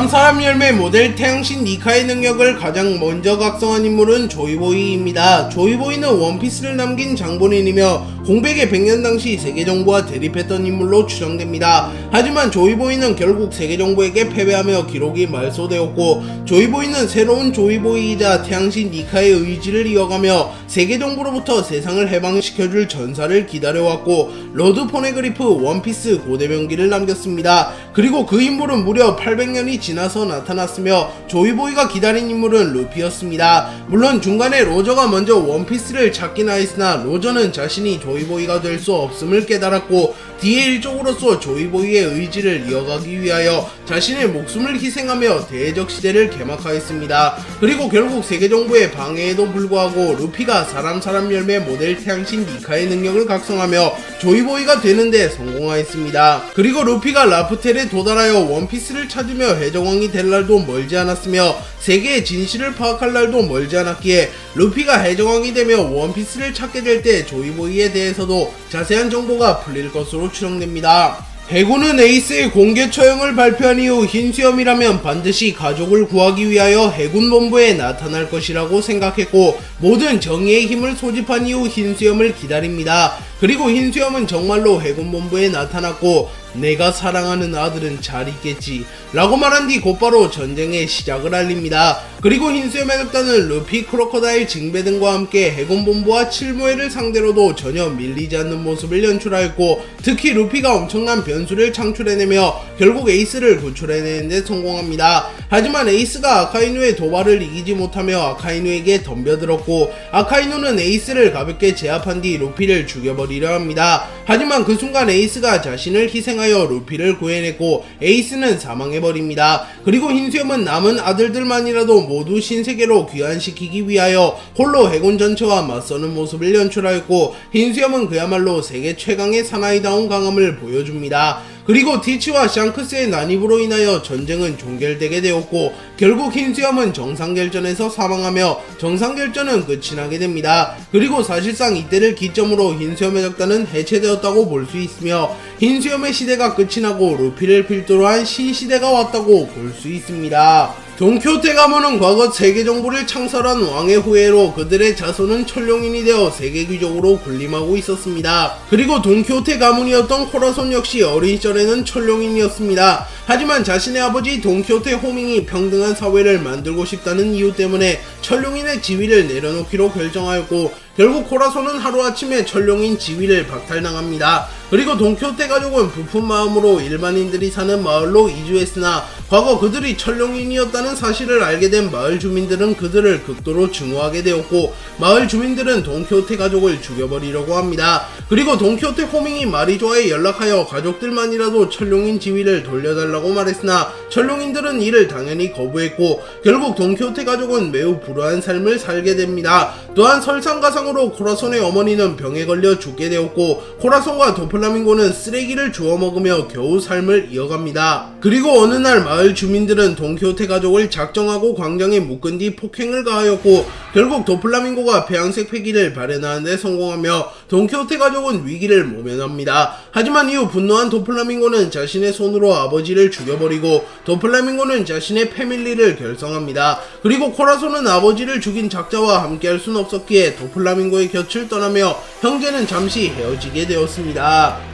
사람 열매 모델 태양신 니카의 능력을 가장 먼저 각성한 인물은 조이보이입니다. 조이보이는 원피스를 남긴 장본인이며 공백의 100년 당시 세계정부와 대립했던 인물로 추정됩니다. 하지만 조이보이는 결국 세계정부에게 패배하며 기록이 말소되었고, 조이보이는 새로운 조이보이이자 태양신 니카의 의지를 이어가며 세계정부로부터 세상을 해방시켜줄 전사를 기다려왔고, 로드 포네그리프 원피스 고대명기를 남겼습니다. 그리고 그 인물은 무려 800년이 지나서 나타났으며 조이보이가 기다린 인물은 루피였습니다. 물론 중간에 로저가 먼저 원피스를 찾긴 하였으나 로저는 자신이 조이보이가 될 수 없음을 깨달았고, 뒤에 일족으로서 조이보이의 의지를 이어가기 위하여 자신의 목숨을 희생하며 대적 시대를 개막하였습니다. 그리고 결국 세계정부의 방해에도 불구하고 루피가 사람 열매 모델 태양신 니카의 능력을 각성하며 조이보이가 되는데 성공하였습니다. 그리고 루피가 라프텔에 도달하여 원피스를 찾으며 해적왕이 될 날도 멀지 않았으며 세계의 진실을 파악할 날도 멀지 않았기에 루피가 해적왕이 되며 원피스를 찾게 될 때 조이보이에 대해서도 자세한 정보가 풀릴 것으로 추정됩니다. 해군은 에이스의 공개 처형을 발표한 이후 흰수염이라면 반드시 가족을 구하기 위하여 해군 본부에 나타날 것이라고 생각했고, 모든 정의의 힘을 소집한 이후 흰수염을 기다립니다. 그리고 흰수염은 정말로 해군 본부에 나타났고, 내가 사랑하는 아들은 잘 있겠지 라고 말한 뒤 곧바로 전쟁의 시작을 알립니다. 그리고 흰수염 해적단은 루피, 크로커다일, 징베 등과 함께 해군본부와 칠무회를 상대로도 전혀 밀리지 않는 모습을 연출하였고, 특히 루피가 엄청난 변수를 창출해내며 결국 에이스를 구출해내는 데 성공합니다. 하지만 에이스가 아카이누의 도발을 이기지 못하며 아카이누에게 덤벼들었고, 아카이누는 에이스를 가볍게 제압한 뒤 루피를 죽여버리려 합니다. 하지만 그 순간 에이스가 자신을 희생하여 루피를 구해냈고 에이스는 사망해버립니다. 그리고 흰수염은 남은 아들들만이라도 모두 신세계로 귀환시키기 위하여 홀로 해군 전체와 맞서는 모습을 연출하였고, 흰수염은 그야말로 세계 최강의 사나이다운 강함을 보여줍니다. 그리고 티치와 샹크스의 난입으로 인하여 전쟁은 종결되게 되었고, 결국 흰수염은 정상결전에서 사망하며 정상결전은 끝이 나게 됩니다. 그리고 사실상 이때를 기점으로 흰수염 해적단은 해체되었다고 볼 수 있으며 흰수염의 시대가 끝이 나고 루피를 필두로 한 신시대가 왔다고 볼 수 있습니다. 돈키호테 가문은 과거 세계정부를 창설한 왕의 후예로 그들의 자손은 천룡인이 되어 세계귀족으로 군림하고 있었습니다. 그리고 돈키호테 가문이었던 코라손 역시 어린 시절에는 천룡인이었습니다. 하지만 자신의 아버지 돈키호테 호밍이 평등한 사회를 만들고 싶다는 이유 때문에 천룡인의 지위를 내려놓기로 결정하였고, 결국 코라손은 하루아침에 천룡인 지위를 박탈당합니다. 그리고 돈키호테 가족은 부푼 마음으로 일반인들이 사는 마을로 이주했으나 과거 그들이 천룡인이었다는 사실을 알게 된 마을 주민들은 그들을 극도로 증오하게 되었고, 마을 주민들은 돈키호테 가족을 죽여버리려고 합니다. 그리고 돈키호테 호밍이 마리조아에 연락하여 가족들만이라도 천룡인 지위를 돌려달라고 말했으나 천룡인들은 이를 당연히 거부했고, 결국 돈키호테 가족은 매우 불우한 삶을 살게 됩니다. 또한 설상가상으로 코라손의 어머니는 병에 걸려 죽게 되었고, 코라손과 도플라밍고는 쓰레기를 주워 먹으며 겨우 삶을 이어갑니다. 그리고 어느 날 마을 주민들은 돈키호테 가족을 작정하고 광장에 묶은 뒤 폭행을 가하였고, 결국 도플라밍고가 배양색 폐기를 발현하는 데 성공하며 돈키호테 가족은 위기를 모면합니다. 하지만 이후 분노한 도플라밍고는 자신의 손으로 아버지를 죽여버리고 도플라밍고는 자신의 패밀리를 결성합니다. 그리고 코라손은 아버지를 죽인 작자와 함께할 순 없었기에 도플라밍고의 곁을 떠나며 형제는 잠시 헤어지게 되었습니다.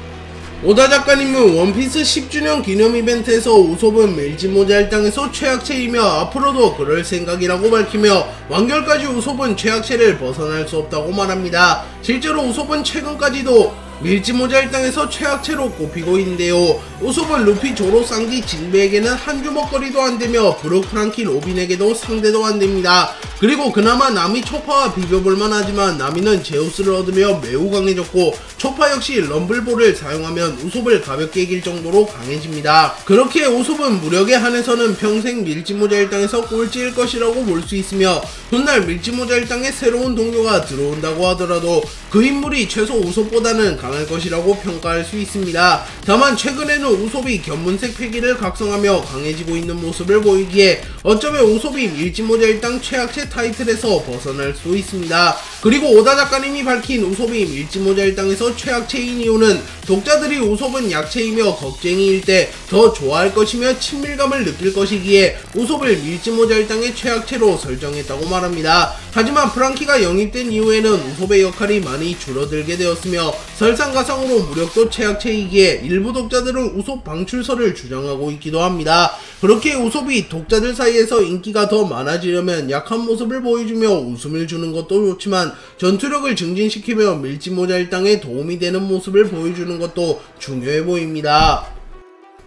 오다 작가님은 원피스 10주년 기념 이벤트에서 우솝은 멜지모자 일당에서 최악체이며 앞으로도 그럴 생각이라고 밝히며 완결까지 우솝은 최악체를 벗어날 수 없다고 말합니다. 실제로 우솝은 최근까지도 밀지모자 일당에서 최악체로 꼽히고 있는데요. 우솝은 루피, 조로, 쌍디, 진베에게는 한 주먹거리도 안되며 브룩, 프랑키, 로빈에게도 상대도 안됩니다. 그리고 그나마 나미, 초파와 비벼볼만 하지만 나미는 제우스를 얻으며 매우 강해졌고, 초파 역시 럼블볼을 사용하면 우솝을 가볍게 이길 정도로 강해집니다. 그렇기에 우솝은 무력에 한해서는 평생 밀지모자 일당에서 꼴찌일 것이라고 볼 수 있으며, 훗날 밀지모자 일당에 새로운 동료가 들어온다고 하더라도 그 인물이 최소 우솝보다는 강할 것이라고 평가할 수 있습니다. 다만 최근에는 우솝이 견문색 패기를 각성하며 강해지고 있는 모습을 보이기에 어쩌면 우솝이 밀지모자 일당 최악체 타이틀에서 벗어날 수 있습니다. 그리고 오다 작가님이 밝힌 우솝이 밀짚모자 일당에서 최악체인 이유는 독자들이 우솝은 약체이며 겁쟁이일 때 더 좋아할 것이며 친밀감을 느낄 것이기에 우솝을 밀짚모자 일당의 최악체로 설정했다고 말합니다. 하지만 프랑키가 영입된 이후에는 우솝의 역할이 많이 줄어들게 되었으며 설상가상으로 무력도 최악체이기에 일부 독자들은 우솝 방출설을 주장하고 있기도 합니다. 그렇게 우솝이 독자들 사이에서 인기가 더 많아지려면 약한 모습을 보여주며 웃음을 주는 것도 좋지만 전투력을 증진시키며 밀짚모자 일당에 도움이 되는 모습을 보여주는 것도 중요해 보입니다.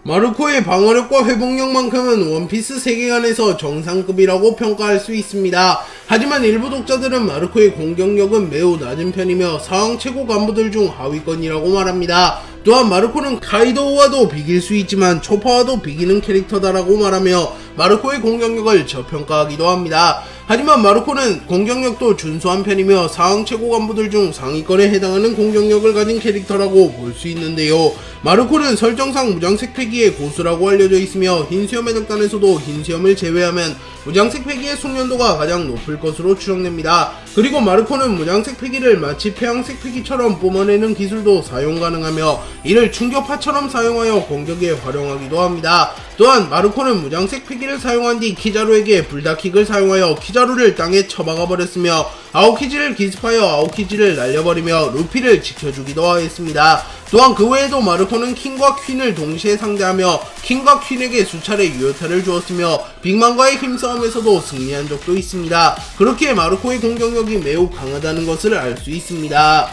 마르코의 방어력과 회복력만큼은 원피스 세계관에서 정상급이라고 평가할 수 있습니다. 하지만 일부 독자들은 마르코의 공격력은 매우 낮은 편이며 사왕 최고 간부들 중 하위권이라고 말합니다. 또한 마르코는 카이도우와도 비길 수 있지만 초파와도 비기는 캐릭터다라고 말하며 마르코의 공격력을 저평가하기도 합니다. 하지만 마르코는 공격력도 준수한 편이며 사왕 최고 간부들 중 상위권에 해당하는 공격력을 가진 캐릭터라고 볼 수 있는데요. 마르코는 설정상 무장색 패기의 고수라고 알려져 있으며 흰수염의 덕단에서도 흰수염을 제외하면 무장색 패기의 숙련도가 가장 높을 것으로 추정됩니다. 그리고 마르코는 무장색 패기를 마치 폐왕색 패기처럼 뿜어내는 기술도 사용 가능하며 이를 충격파처럼 사용하여 공격에 활용하기도 합니다. 또한 마르코는 무장색 패기를 사용한 뒤 키자루에게 불다킥을 사용하여 키자루를 땅에 쳐박아 버렸으며 아오키지를 기습하여 아오키지를 날려버리며 루피를 지켜주기도 하였습니다. 또한 그 외에도 마르코는 킹과 퀸을 동시에 상대하며 킹과 퀸에게 수차례 유효타를 주었으며 빅만과의 힘싸움에서도 승리한 적도 있습니다. 그렇게 마르코의 공격력이 매우 강하다는 것을 알 수 있습니다.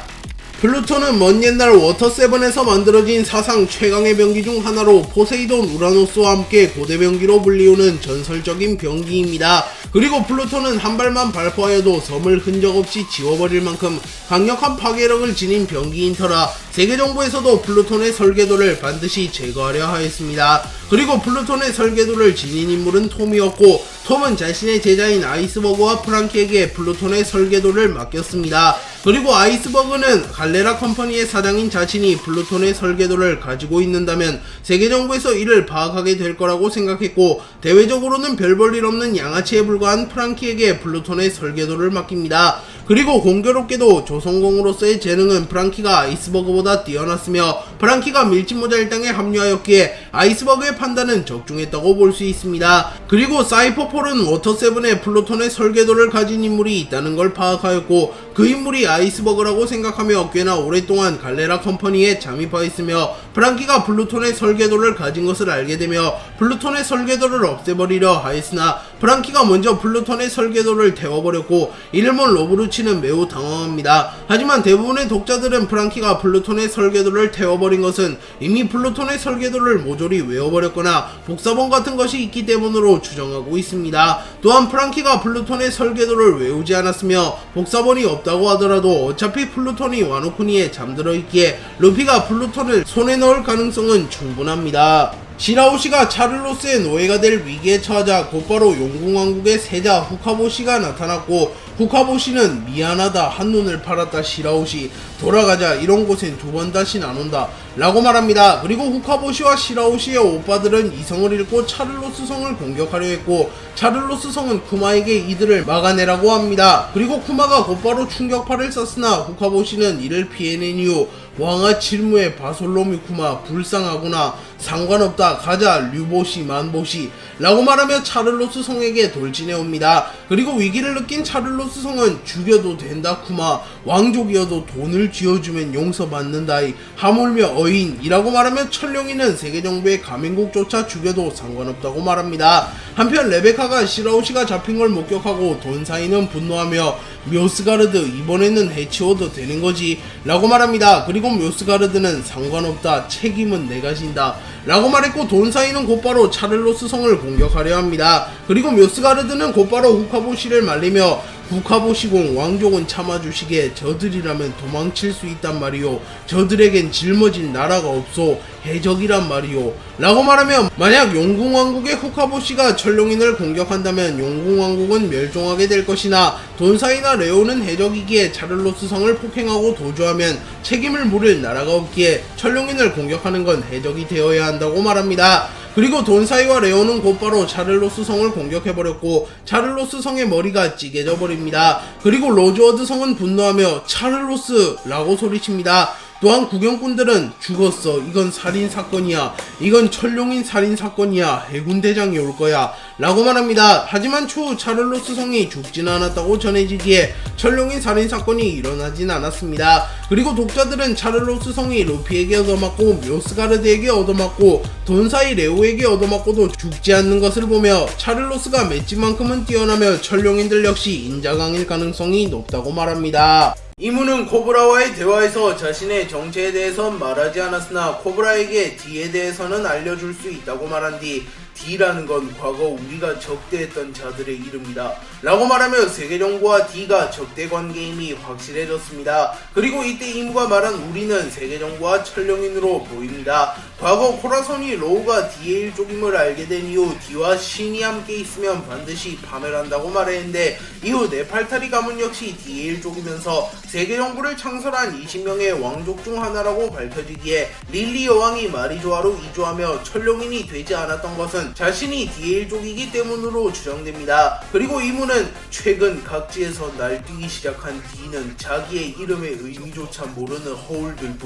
플루토는 먼 옛날 워터7에서 만들어진 사상 최강의 병기 중 하나로 포세이돈 우라노스와 함께 고대 병기로 불리우는 전설적인 병기입니다. 그리고 플루토는 한 발만 발포하여도 섬을 흔적없이 지워버릴 만큼 강력한 파괴력을 지닌 병기인 터라 세계 정부에서도 플루톤의 설계도를 반드시 제거하려 하였습니다. 그리고 플루톤의 설계도를 지닌 인물은 톰이었고 톰은 자신의 제자인 아이스버그와 프랑키에게 플루톤의 설계도를 맡겼습니다. 그리고 아이스버그는 갈레라 컴퍼니의 사장인 자신이 플루톤의 설계도를 가지고 있는다면 세계정부에서 이를 파악하게 될 거라고 생각했고 대외적으로는 별 볼 일 없는 양아치에 불과한 프랑키에게 플루톤의 설계도를 맡깁니다. 그리고 공교롭게도 조선공으로서의 재능은 프랑키가 아이스버그보다 뛰어났으며 프랑키가 밀짚모자 일당에 합류하였기에 아이스버그의 판단은 적중했다고 볼 수 있습니다. 그리고 사이퍼폴은 워터7에 플루톤의 설계도를 가진 인물이 있다는 걸 파악하였고 그 인물이 아이스버그라고 생각하며 꽤나 오랫동안 갈레라 컴퍼니에 잠입하였으며 프랑키가 플루톤의 설계도를 가진 것을 알게 되며 플루톤의 설계도를 없애버리려 하였으나 프랑키가 먼저 플루톤의 설계도를 태워버렸고 이를 본 로브루치는 매우 당황합니다. 하지만 대부분의 독자들은 프랑키가 플루톤의 설계도를 태워버린 것은 이미 플루톤의 설계도를 모조리 외워버렸거나 복사본 같은 것이 있기 때문으로 추정하고 있습니다. 또한 프랑키가 플루톤의 설계도를 외우지 않았으며 복사본이 없다고 하더라도 어차피 플루톤이 와노쿠니에 잠들어 있기에 루피가 플루톤을 손에 넣을 가능성은 충분합니다. 시라오시가 차를로스의 노예가 될 위기에 처하자 곧바로 용궁왕국의 세자 후카보시가 나타났고 후카보시는 미안하다 한눈을 팔았다 시라오시 돌아가자 이런 곳엔 두 번 다신 안 온다 라고 말합니다. 그리고 후카보시와 시라오시의 오빠들은 이성을 잃고 차를로스 성을 공격하려 했고 차를로스 성은 쿠마에게 이들을 막아내라고 합니다. 그리고 쿠마가 곧바로 충격파를 쐈으나 후카보시는 이를 피해낸 이후 왕아 칠무의 바솔로미 쿠마 불쌍하구나 상관없다 가자 류보시 만보시 라고 말하며 차를로스 성에게 돌진해옵니다. 그리고 위기를 느낀 차를로스 성은 죽여도 된다 쿠마 왕족이어도 돈을 쥐어주면 용서받는다이 하물며 어인이라고 말하며 철룡이는 세계정부의 가맹국조차 죽여도 상관없다고 말합니다. 한편 레베카가 시라오시가 잡힌 걸 목격하고 돈사이는 분노하며 묘스가르드 이번에는 해치워도 되는거지 라고 말합니다. 그리고 묘스가르드는 상관없다 책임은 내가 진다 라고 말했고 돈사이는 곧바로 차를로스 성을 공격하려 합니다. 그리고 묘스가르드는 곧바로 후카보시를 말리며 후카보시공 왕족은 참아주시게 저들이라면 도망칠 수 있단 말이오 저들에겐 짊어질 나라가 없소 해적이란 말이오 라고 말하며 만약 용궁왕국의 후카보시가 철룡인을 공격한다면 용궁왕국은 멸종하게 될 것이나 돈사이나 레오는 해적이기에 차를로스 성을 폭행하고 도주하면 책임을 물을 나라가 없기에 철룡인을 공격하는 건 해적이 되어야 한다고 말합니다. 그리고 돈사이와 레오는 곧바로 차를로스 성을 공격해버렸고 차를로스 성의 머리가 찌개져 버립니다. 그리고 로즈워드 성은 분노하며 차를로스 라고 소리칩니다. 또한 구경꾼들은 죽었어, 이건 살인사건이야, 이건 천룡인 살인사건이야, 해군대장이 올 거야 라고 말합니다. 하지만 추후 차를로스 성이 죽진 않았다고 전해지기에 천룡인 살인사건이 일어나진 않았습니다. 그리고 독자들은 차를로스 성이 루피에게 얻어맞고 묘스가르드에게 얻어맞고 돈사이 레오에게 얻어맞고도 죽지 않는 것을 보며 차를로스가 맷집만큼은 뛰어나며 천룡인들 역시 인자강일 가능성이 높다고 말합니다. 이무는 코브라와의 대화에서 자신의 정체에 대해선 말하지 않았으나 코브라에게 D에 대해서는 알려줄 수 있다고 말한 뒤 D라는 건 과거 우리가 적대했던 자들의 이름이다 라고 말하며 세계정부와 D가 적대 관계임이 확실해졌습니다. 그리고 이때 이무가 말한 우리는 세계정부와 천룡인으로 보입니다. 과거 코라선이 로우가 D의 일족임을 알게 된 이후 D와 신이 함께 있으면 반드시 파멸한다고 말했는데 이후 네팔타리 가문 역시 D의 일족이면서 세계정부를 창설한 20명의 왕족 중 하나라고 밝혀지기에 릴리 여왕이 마리조아로 이주하며 천룡인이 되지 않았던 것은 자신이 D의 일족이기 때문으로 추정됩니다. 그리고 이무는 최근 각지에서 날뛰기 시작한 D는 자기의 이름의 의미조차 모르는 허울들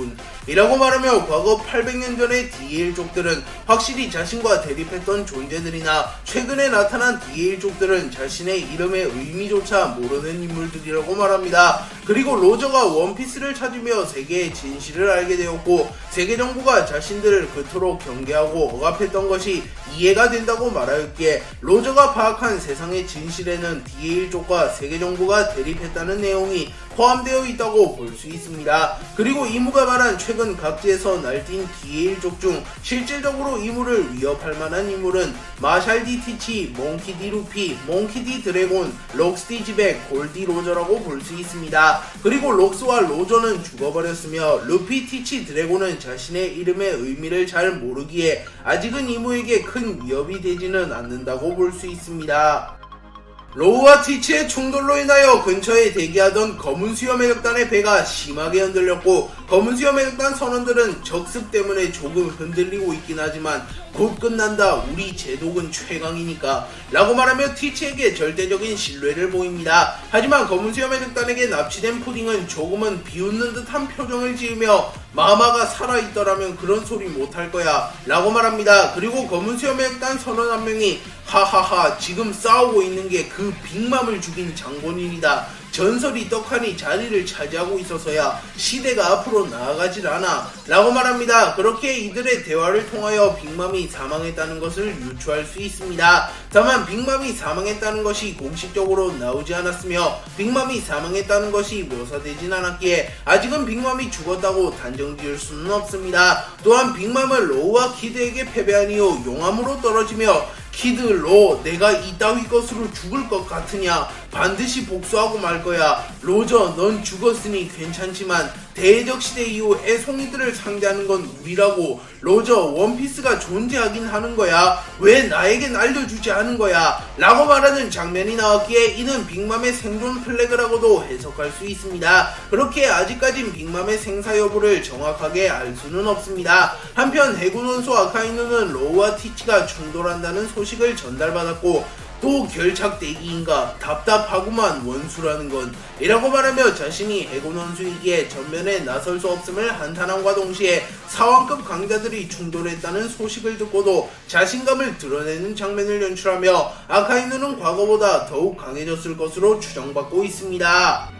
뿐이라고 말하며 과거 800년 전의 D의 일족들은 확실히 자신과 대립했던 존재들이나 최근에 나타난 D의 일족들은 자신의 이름의 의미조차 모르는 인물들이라고 말합니다. 그리고 로저가 원피스를 찾으며 세계의 진실을 알게 되었고 세계정부가 자신들을 그토록 경계하고 억압했던 것이 이해가 된다고 말하였기에 로저가 파악한 세상의 진실에는 D의 일족과 세계정부가 대립했다는 내용이 포함되어 있다고 볼 수 있습니다. 그리고 이무가 말한 최근 각지에서 날뛴 D의 일족 중 실질적으로 이무를 위협할 만한 인물은 마샬 디 티치, 몽키 디 루피, 몽키 디 드래곤, 록스 디 지백, 골디 로저라고 볼 수 있습니다. 그리고 록스와 로저는 죽어버렸으며 루피, 티치, 드래곤은 자신의 이름의 의미를 잘 모르기에 아직은 이무에게 큰 위협이 되지는 않는다고 볼 수 있습니다. 로우와 티치의 충돌로 인하여 근처에 대기하던 검은 수염 해적단의 배가 심하게 흔들렸고 검은 수염 해적단 선원들은 적습 때문에 조금 흔들리고 있긴 하지만 곧 끝난다, 우리 제독은 최강이니까 라고 말하며 티치에게 절대적인 신뢰를 보입니다. 하지만 검은 수염 해적단에게 납치된 푸딩은 조금은 비웃는 듯한 표정을 지으며 마마가 살아있더라면 그런 소리 못할 거야 라고 말합니다. 그리고 검은 수염 해적단 선원 한 명이 하하하, 지금 싸우고 있는 게 그 빅맘을 죽인 장본인이다. 전설이 떡하니 자리를 차지하고 있어서야 시대가 앞으로 나아가질 않아 라고 말합니다. 그렇게 이들의 대화를 통하여 빅맘이 사망했다는 것을 유추할 수 있습니다. 다만 빅맘이 사망했다는 것이 공식적으로 나오지 않았으며 빅맘이 사망했다는 것이 묘사되진 않았기에 아직은 빅맘이 죽었다고 단정 지을 수는 없습니다. 또한 빅맘은 로우와 키드에게 패배한 이후 용암으로 떨어지며 키드, 로, 내가 이따위 것으로 죽을 것 같으냐? 반드시 복수하고 말 거야. 로저, 넌 죽었으니 괜찮지만 대해적 시대 이후 애송이들을 상대하는 건 우리라고. 로저, 원피스가 존재하긴 하는 거야. 왜 나에겐 알려주지 않은 거야? 라고 말하는 장면이 나왔기에 이는 빅맘의 생존 플래그라고도 해석할 수 있습니다. 그렇게 아직까진 빅맘의 생사 여부를 정확하게 알 수는 없습니다. 한편 해군 원수 아카이누는 로우와 티치가 충돌한다는 소식을 전달받았고 또 결착대기인가, 답답하구만 원수라는 건 이라고 말하며 자신이 해군 원수이기에 전면에 나설 수 없음을 한탄함과 동시에 사왕급 강자들이 충돌했다는 소식을 듣고도 자신감을 드러내는 장면을 연출하며 아카이누는 과거보다 더욱 강해졌을 것으로 추정받고 있습니다.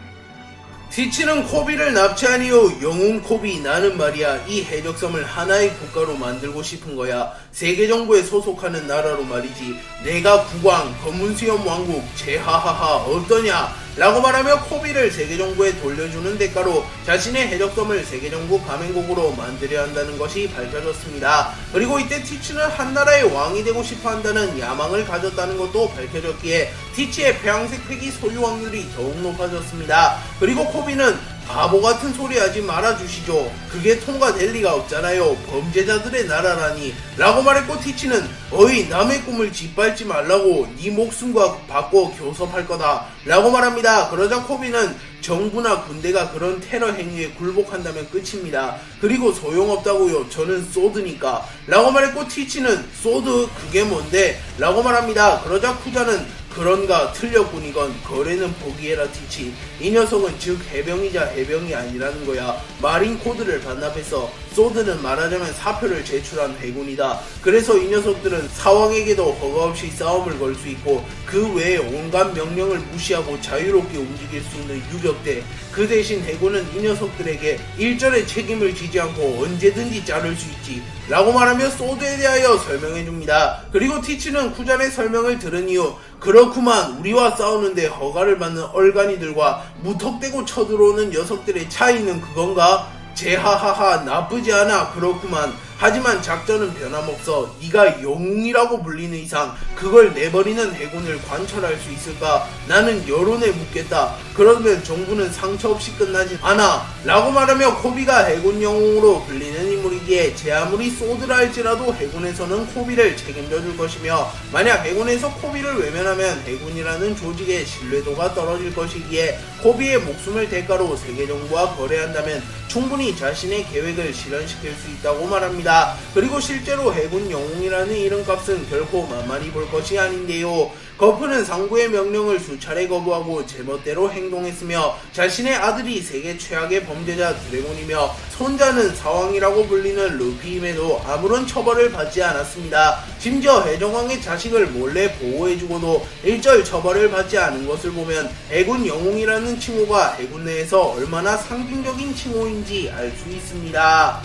티치는 코비를 납치한 이후 영웅 코비, 나는 말이야 이 해적섬을 하나의 국가로 만들고 싶은 거야. 세계정부에 소속하는 나라로 말이지. 내가 국왕, 검은수염 왕국, 제하하하 어떠냐? 라고 말하며 코비를 세계정부에 돌려주는 대가로 자신의 해적섬을 세계정부 가맹국으로 만들어야 한다는 것이 밝혀졌습니다. 그리고 이때 티치는 한나라의 왕이 되고 싶어 한다는 야망을 가졌다는 것도 밝혀졌기에 티치의 폐왕색 팩이 소유 확률이 더욱 높아졌습니다. 그리고 코비는 바보 같은 소리 하지 말아주시죠. 그게 통과될 리가 없잖아요. 범죄자들의 나라라니. 라고 말했고 티치는 어이 남의 꿈을 짓밟지 말라고 네 목숨과 바꿔 교섭할 거다 라고 말합니다. 그러자 코비는 정부나 군대가 그런 테러 행위에 굴복한다면 끝입니다. 그리고 소용없다고요. 저는 소드니까 라고 말했고 티치는 소드 그게 뭔데? 라고 말합니다. 그러자 쿠자는 그런가 틀렸군 이건 거래는 포기해라 티치. 이 녀석은 즉 해병이자 해병이 아니라는 거야. 마린 코드를 반납해서 소드는 말하자면 사표를 제출한 해군이다. 그래서 이 녀석들은 사왕에게도 허가 없이 싸움을 걸 수 있고 그 외에 온갖 명령을 무시하고 자유롭게 움직일 수 있는 유격대. 그 대신 해군은 이 녀석들에게 일절의 책임을 지지 않고 언제든지 자를 수 있지 라고 말하며 소드에 대하여 설명해줍니다. 그리고 티치는 쿠잔의 설명을 들은 이후 그렇구만 우리와 싸우는데 허가를 받는 얼간이들과 무턱대고 쳐들어오는 녀석들의 차이는 그건가? 제하하하 나쁘지 않아 그렇구만. 하지만 작전은 변함없어. 네가 영웅이라고 불리는 이상 그걸 내버리는 해군을 관철할 수 있을까? 나는 여론에 묻겠다. 그러면 정부는 상처 없이 끝나지 않아 라고 말하며 코비가 해군 영웅으로 불리는 인물이기에 제 아무리 소드라 할지라도 해군에서는 코비를 책임져 줄 것이며 만약 해군에서 코비를 외면하면 해군이라는 조직의 신뢰도가 떨어질 것이기에 코비의 목숨을 대가로 세계정부와 거래한다면 충분히 자신의 계획을 실현시킬 수 있다고 말합니다. 그리고 실제로 해군 영웅이라는 이름값은 결코 만만히 볼 것이 아닌데요. 거프는 상부의 명령을 수차례 거부하고 제멋대로 행동했으며 자신의 아들이 세계 최악의 범죄자 드래곤이며 손자는 사왕이라고 불리는 루피임에도 아무런 처벌을 받지 않았습니다. 심지어 해적왕의 자식을 몰래 보호해주고도 일절 처벌을 받지 않은 것을 보면 해군 영웅이라는 칭호가 해군 내에서 얼마나 상징적인 칭호인지 알 수 있습니다.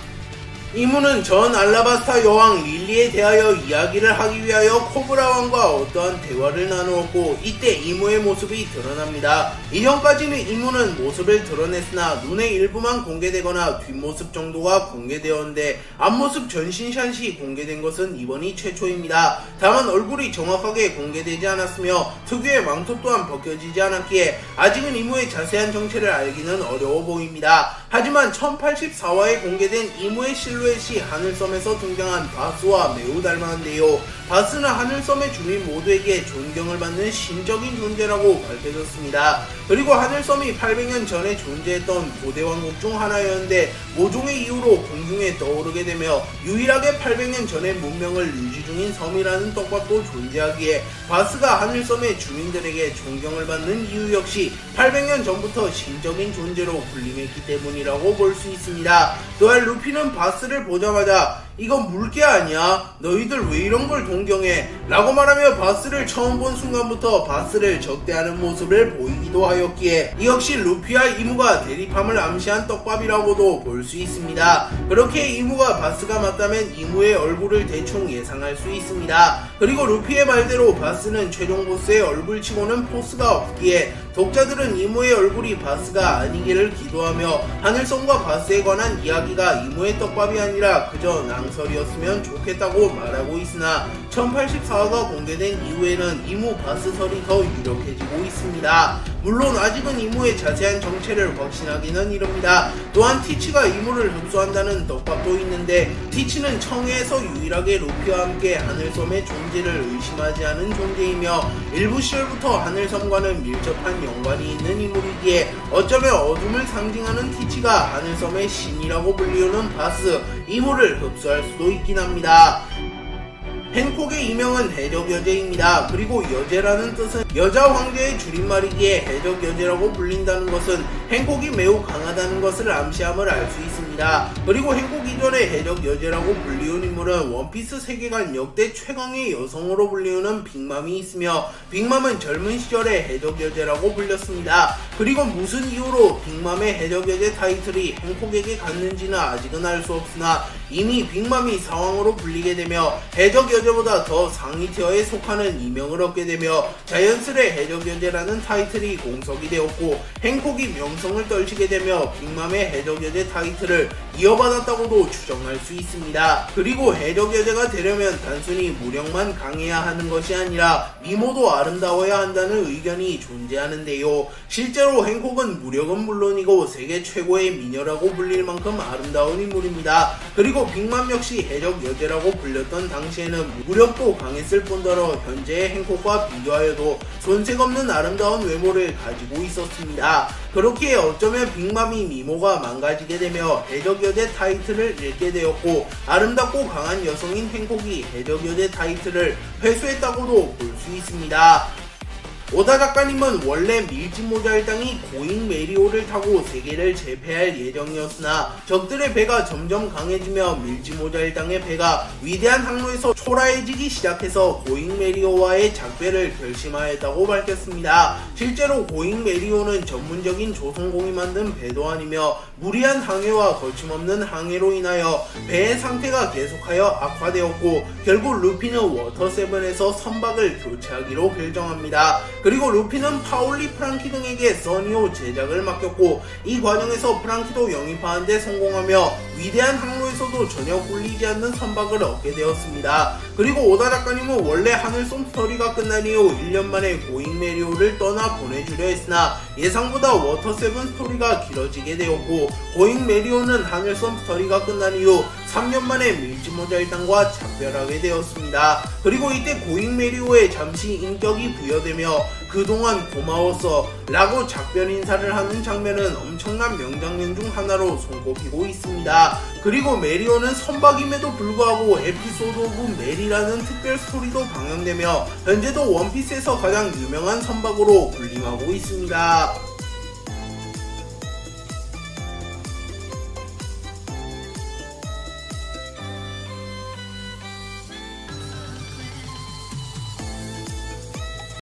이무는 전 알라바스타 여왕 릴리에 대하여 이야기를 하기 위하여 코브라 왕과 어떠한 대화를 나누었고 이때 이무의 모습이 드러납니다. 이전까지는 이무는 모습을 드러냈으나 눈의 일부만 공개되거나 뒷모습 정도가 공개되었는데 앞모습 전신샷이 공개된 것은 이번이 최초입니다. 다만 얼굴이 정확하게 공개되지 않았으며 특유의 망토 또한 벗겨지지 않았기에 아직은 이무의 자세한 정체를 알기는 어려워 보입니다. 하지만 1084화에 공개된 이무의 실루엣이 하늘섬에서 등장한 바스와 매우 닮았는데요. 바스는 하늘섬의 주민 모두에게 존경을 받는 신적인 존재라고 밝혀졌습니다. 그리고 하늘섬이 800년 전에 존재했던 고대 왕국 중 하나였는데 모종의 이유로 공중에 떠오르게 되며 유일하게 800년 전의 문명을 유지 중인 섬이라는 떡밥도 존재하기에 바스가 하늘섬의 주민들에게 존경을 받는 이유 역시 800년 전부터 신적인 존재로 군림했기 때문이라고 볼 수 있습니다. 또한 루피는 바스를 보자마자 이건 물개 아니야? 너희들 왜 이런 걸 동경해? 라고 말하며 바스를 처음 본 순간부터 바스를 적대하는 모습을 보이기도 하였기에 이 역시 루피와 이무가 대립함을 암시한 떡밥이라고도 볼 수 있습니다. 그렇게 이무가 바스가 맞다면 이무의 얼굴을 대충 예상할 수 있습니다. 그리고 루피의 말대로 바스는 최종 보스의 얼굴치고는 포스가 없기에 독자들은 이무의 얼굴이 바스가 아니기를 기도하며 하늘섬과 바스에 관한 이야기가 이무의 떡밥이 아니라 그저 낭설이었으면 좋겠다고 말하고 있으나 1084화가 공개된 이후에는 이무 바스설이 더 유력해지고 있습니다. 물론 아직은 이무의 자세한 정체를 확신하기는 이릅니다. 또한 티치가 이무를 흡수한다는 떡밥도 있는데 티치는 청해에서 유일하게 루피와 함께 하늘섬의 존재를 의심하지 않은 존재이며 일부 시절부터 하늘섬과는 밀접한 연관이 있는 인물이기에 어쩌면 어둠을 상징하는 티치가 하늘섬의 신이라고 불리우는 바스, 이무를 흡수할 수도 있긴 합니다. 헨콕의 이명은 해적여제입니다. 그리고 여제라는 뜻은 여자 황제의 줄임말이기에 해적여제라고 불린다는 것은 헨콕이 매우 강하다는 것을 암시함을 알 수 있습니다. 그리고 헨콕 이전의 해적여제라고 불리운 인물은 원피스 세계관 역대 최강의 여성으로 불리우는 빅맘이 있으며 빅맘은 젊은 시절의 해적여제라고 불렸습니다. 그리고 무슨 이유로 빅맘의 해적여제 타이틀이 헨콕에게 갔는지는 아직은 알 수 없으나 이미 빅맘이 사왕으로 불리게 되며 해적여제보다 더 상위 티어에 속하는 이명을 얻게 되며 자연스레 해적여제라는 타이틀이 공석이 되었고 헨콕이 명성을 떨치게 되며 빅맘의 해적여제 타이틀을 이어받았다고도 추정할 수 있습니다. 그리고 그리고 해적 여제가 되려면 단순히 무력만 강해야 하는 것이 아니라 미모도 아름다워야 한다는 의견이 존재하는데요. 실제로 행콕은 무력은 물론이고 세계 최고의 미녀라고 불릴 만큼 아름다운 인물입니다. 그리고 빅맘 역시 해적 여제라고 불렸던 당시에는 무력도 강했을 뿐더러 현재의 행콕과 비교하여도 손색 없는 아름다운 외모를 가지고 있었습니다. 그렇게 어쩌면 빅맘이 미모가 망가지게 되며 해적 여제 타이틀을 잃게 되었고, 아름답고 강한 여성인 행콕이 해적 여제 타이틀을 회수했다고도 볼 수 있습니다. 오다 작가님은 원래 밀지모자 일당이 고잉 메리오를 타고 세계를 제패할 예정이었으나 적들의 배가 점점 강해지며 밀지모자 일당의 배가 위대한 항로에서 초라해지기 시작해서 고잉 메리오와의 작배를 결심하였다고 밝혔습니다. 실제로 고잉 메리오는 전문적인 조선공이 만든 배도 아니며 무리한 항해와 거침없는 항해로 인하여 배의 상태가 계속하여 악화되었고, 결국 루피는 워터7에서 선박을 교체하기로 결정합니다. 그리고 루피는 파올리 프랑키 등에게 써니오 제작을 맡겼고, 이 과정에서 프랑키도 영입하는 데 성공하며 위대한 항로에서도 전혀 꿀리지 않는 선박을 얻게 되었습니다. 그리고 오다 작가님은 원래 하늘솜 스토리가 끝난 이후 1년 만에 고잉 메리오를 떠나 보내주려 했으나 예상보다 워터7 스토리가 길어지게 되었고, 고잉 메리오는 하늘솜 스토리가 끝난 이후 3년 만에 밀지모자 일당과 작별하게 되었습니다. 그리고 이때 고잉 메리오에 잠시 인격이 부여되며 그동안 고마웠어 라고 작별 인사를 하는 장면은 엄청난 명장면 중 하나로 손꼽히고 있습니다. 그리고 메리오는 선박임에도 불구하고 에피소드 오브 메리라는 특별 스토리도 방영되며 현재도 원피스에서 가장 유명한 선박으로 군림하고 있습니다.